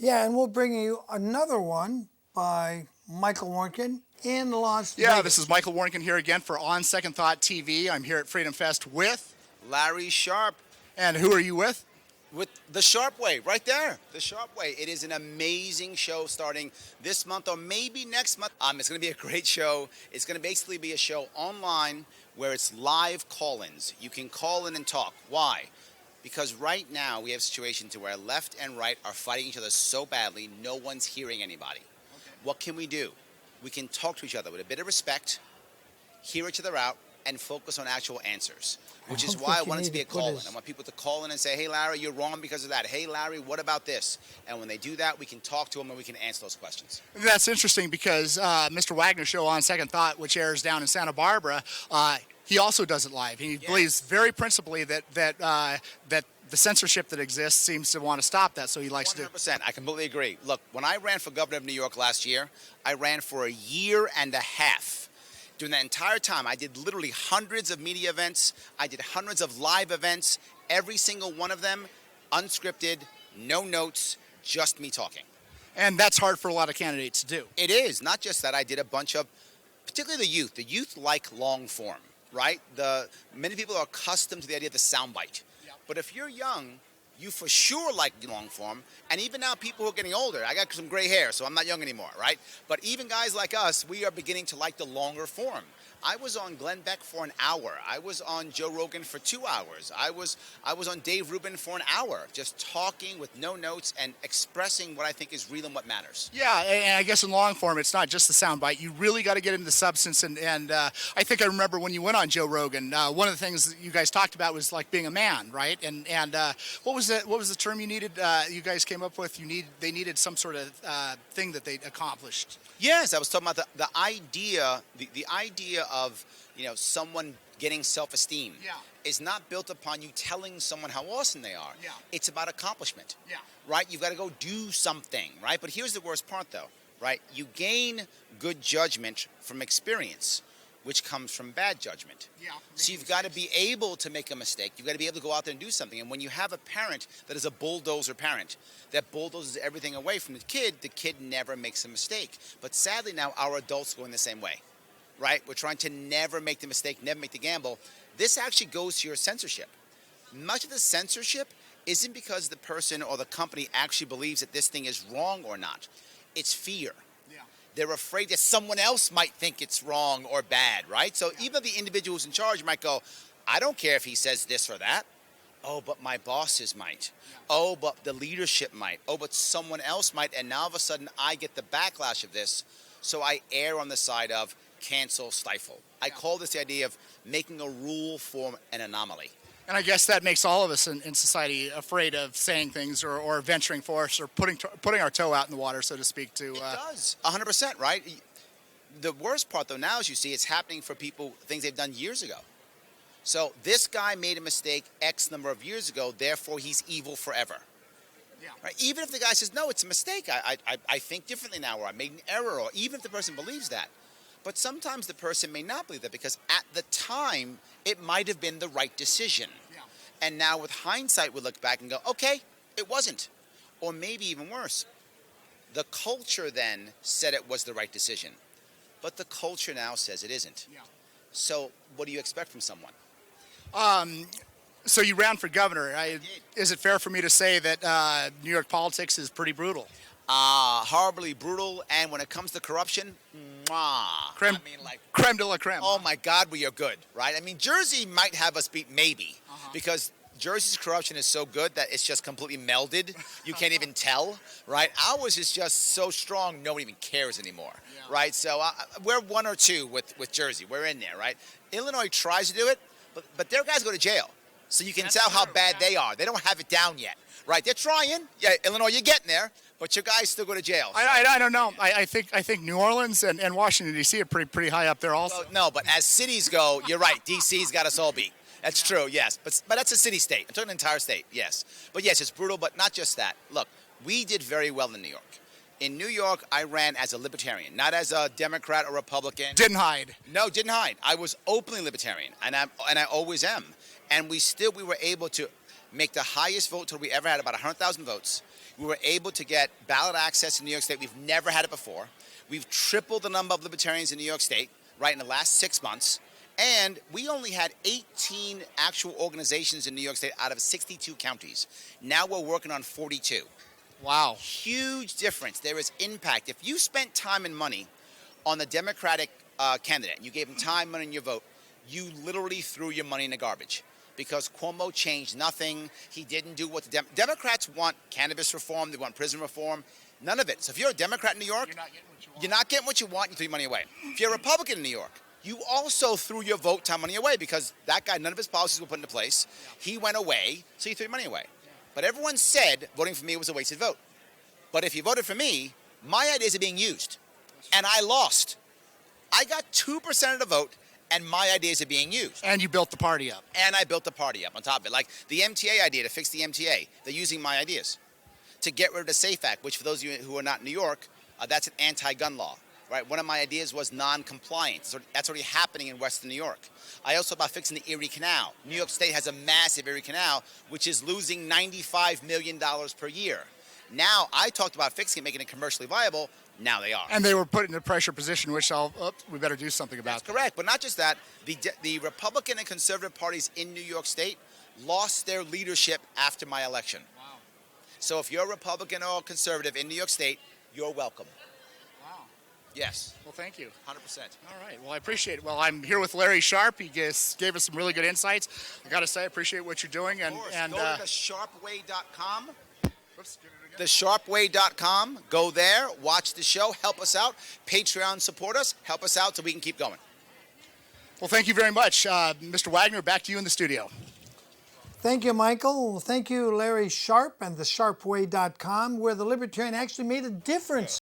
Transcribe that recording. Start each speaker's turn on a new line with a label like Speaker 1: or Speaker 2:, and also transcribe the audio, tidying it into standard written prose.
Speaker 1: Yeah, and we'll bring you another one by Michael Warnken in Las
Speaker 2: Yeah,
Speaker 1: Vegas.
Speaker 2: this is Michael Warnken here again for On Second Thought TV. I'm here at Freedom Fest with,
Speaker 3: Larry Sharpe
Speaker 2: and who are you with?
Speaker 3: with the Sharpe Way, right there. The Sharpe Way. It is an amazing show starting this month or maybe next month. It's going to be a great show. It's going to basically be a show online where it's live call-ins. You can call in and talk. Why? Because right now we have situations where left and right are fighting each other so badly, no one's hearing anybody. Okay. What can we do? We can talk to each other with a bit of respect, hear each other out, and focus on actual answers, which is why I wanted to be a call-in. I want people to call in and say, hey, Larry, you're wrong because of that. Hey, Larry, what about this? And when they do that, we can talk to them and we can answer those questions.
Speaker 2: That's interesting because Mr. Wagner's show On Second Thought, which airs down in Santa Barbara, he also does it live. He believes very principally that the censorship that exists seems to want to stop that, so he likes
Speaker 3: 100%. I completely agree. Look, when I ran for governor of New York last year, I ran for a year and a half. During that entire time, I did literally hundreds of media events. I did hundreds of live events. Every single one of them, unscripted, no notes, just me talking.
Speaker 2: And that's hard for a lot of candidates to do.
Speaker 3: It is. Not just that. I did a bunch of, particularly the youth. The youth like long form, right? Many people are accustomed to the idea of the soundbite. Yep. But if you're young, you for sure like long form, and even now people who are getting older, I got some gray hair, so I'm not young anymore, right? But even guys like us, we are beginning to like the longer form. I was on Glenn Beck for an hour. I was on Joe Rogan for 2 hours. I was on Dave Rubin for an hour, just talking with no notes and expressing what I think is real and what matters.
Speaker 2: Yeah, and I guess in long form, it's not just the soundbite. You really got to get into the substance. And I think I remember when you went on Joe Rogan, one of the things that you guys talked about was like being a man, right? And what was the term you needed? You guys came up with. They needed some sort of thing that they accomplished.
Speaker 3: Yes, I was talking about the idea of someone getting self-esteem.
Speaker 2: Yeah.
Speaker 3: Is not built upon you telling someone how awesome they are.
Speaker 2: Yeah.
Speaker 3: It's about accomplishment.
Speaker 2: Yeah.
Speaker 3: Right? You've got to go do something, right? But here's the worst part though, right? You gain good judgment from experience, which comes from bad judgment.
Speaker 2: Yeah.
Speaker 3: So you've got to be able to make a mistake. You've got to be able to go out there and do something. And when you have a parent that is a bulldozer parent, that bulldozes everything away from the kid never makes a mistake. But sadly now our adults go in the same way, right? We're trying to never make the mistake, never make the gamble. This actually goes to your censorship. Much of the censorship isn't because the person or the company actually believes that this thing is wrong or not. It's fear. They're afraid that someone else might think it's wrong or bad, right? So even the individual who's in charge might go, I don't care if he says this or that. Oh, but my bosses might. Oh, but the leadership might. Oh, but someone else might. And now all of a sudden I get the backlash of this. So I err on the side of cancel, stifle. I call this the idea of making a rule form an anomaly.
Speaker 2: And I guess that makes all of us in society afraid of saying things or venturing forth or putting our toe out in the water, so to speak. It
Speaker 3: does, 100%, right? The worst part, though, now, as you see, it's happening for people, things they've done years ago. So this guy made a mistake X number of years ago, therefore he's evil forever. Yeah. Right? Even if the guy says, no, it's a mistake, I think differently now, or I made an error, or even if the person believes that. But sometimes the person may not believe that because at the time, it might have been the right decision. Yeah. And now with hindsight, we look back and go, okay, it wasn't. Or maybe even worse, the culture then said it was the right decision. But the culture now says it isn't. Yeah. So what do you expect from someone?
Speaker 2: So you ran for governor. Is it fair for me to say that New York politics is pretty brutal?
Speaker 3: Horribly brutal, and when it comes to corruption,
Speaker 2: creme de la creme.
Speaker 3: Oh my God, we are good, right? I mean, Jersey might have us beat, maybe, because Jersey's corruption is so good that it's just completely melded. You can't even tell, right? Ours is just so strong, no one even cares anymore, right? So we're 1 or 2 with Jersey. We're in there, right? Illinois tries to do it, but their guys go to jail. So you can tell how bad they are. They don't have it down yet, right? They're trying. Yeah, Illinois, you're getting there. But your guys still go to jail.
Speaker 2: I don't know. I think New Orleans and Washington, D.C. are pretty high up there also.
Speaker 3: Well, no, but as cities go, you're right. D.C.'s got us all beat. That's true, yes. But that's a city-state. I'm talking an entire state, yes. But yes, it's brutal, but not just that. Look, we did very well in New York. In New York, I ran as a libertarian, not as a Democrat or Republican.
Speaker 2: Didn't hide.
Speaker 3: No, didn't hide. I was openly libertarian, and I always am. And we were able to make the highest vote total we ever had, about 100,000 votes. We were able to get ballot access in New York State. We've never had it before. We've tripled the number of libertarians in New York State, right, in the last 6 months. And we only had 18 actual organizations in New York State out of 62 counties. Now we're working on 42.
Speaker 2: Wow.
Speaker 3: Huge difference. There is impact. If you spent time and money on the Democratic candidate, and you gave him time, money, and your vote, you literally threw your money in the garbage. Because Cuomo changed nothing. He didn't do what the Democrats want: cannabis reform, they want prison reform. None of it. So if you're a Democrat in New York, you're not getting what you want, you threw your money away. If you're a Republican in New York, you also threw your vote, time, money away, because that guy, none of his policies were put into place. He went away, so you threw your money away. But everyone said voting for me was a wasted vote. But if you voted for me, my ideas are being used. And I lost. I got 2% of the vote, and my ideas are being used.
Speaker 2: And you built the party up.
Speaker 3: And I built the party up on top of it. Like the MTA idea, to fix the MTA, they're using my ideas. To get rid of the SAFE Act, which for those of you who are not in New York, that's an anti-gun law. Right? One of my ideas was non-compliance. So that's already happening in Western New York. I also about fixing the Erie Canal. New York State has a massive Erie Canal, which is losing $95 million per year. Now, I talked about fixing it, making it commercially viable. Now they are.
Speaker 2: And they were put in a pressure position, which we better do something about.
Speaker 3: That's correct. But not just that. The Republican and conservative parties in New York State lost their leadership after my election.
Speaker 2: Wow.
Speaker 3: So if you're a Republican or conservative in New York State, you're welcome. Yes.
Speaker 2: Well, thank you.
Speaker 3: 100%.
Speaker 2: All right. Well, I appreciate it. Well, I'm here with Larry Sharpe. He gave us some really good insights. I got to say, I appreciate what you're doing.
Speaker 3: Of course.
Speaker 2: And
Speaker 3: go to thesharpeway.com.
Speaker 2: Oops, give it again.
Speaker 3: Thesharpeway.com. Go there, watch the show, help us out. Patreon, support us, help us out so we can keep going.
Speaker 2: Well, thank you very much. Mr. Wagner, back to you in the studio.
Speaker 1: Thank you, Michael. Thank you, Larry Sharpe and thesharpeway.com, where the Libertarian actually made a difference